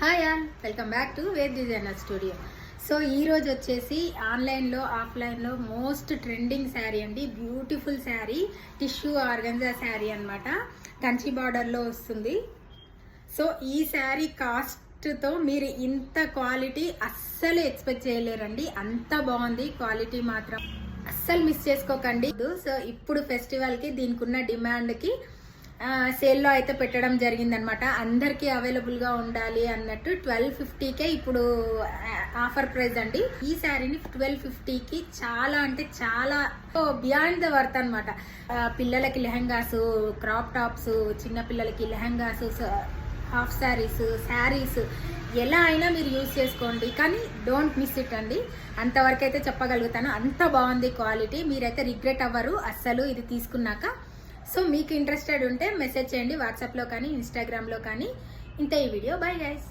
Hi all, welcome back to wear designer studio. So ఈ రోజు వచ్చేసి ఆన్లైన్లో ఆఫ్లైన్లో మోస్ట్ ట్రెండింగ్ శారీ అండి. Beautiful sari, tissue organza sari అనమాట. కంచి బార్డర్లో వస్తుంది. సో ఈ శారీ కాస్ట్తో మీరు ఇంత క్వాలిటీ అస్సలు ఎక్స్పెక్ట్ చేయలేరండి. అంత బాగుంది క్వాలిటీ మాత్రం. అస్సలు మిస్ చేసుకోకండి. సో ఇప్పుడు ఫెస్టివల్కి దీనికి ఉన్న డిమాండ్కి సేల్లో అయితే పెట్టడం జరిగిందనమాట. అందరికీ అవైలబుల్గా ఉండాలి అన్నట్టు 1250కే ఇప్పుడు ఆఫర్ ప్రైస్ అండి. ఈ శారీని 1250కి చాలా అంటే చాలా బియాండ్ ద వర్త్ అనమాట. పిల్లలకి లెహంగాస్, క్రాప్ టాప్స్, చిన్న పిల్లలకి లెహంగాస్, హాఫ్ శారీస్ ఎలా అయినా మీరు యూజ్ చేసుకోండి, కానీ డోంట్ మిస్ ఇట్ అండి. అంతవరకు అయితే చెప్పగలుగుతాను. అంత బాగుంది క్వాలిటీ. మీరైతే రిగ్రెట్ అవ్వరు అస్సలు ఇది తీసుకున్నాక. సో మీకు ఇంట్రెస్టెడ్ ఉంటే మెసేజ్ చేయండి వాట్సాప్లో కానీ ఇన్స్టాగ్రామ్లో కానీ. ఇంత ఈ వీడియో. Bye guys.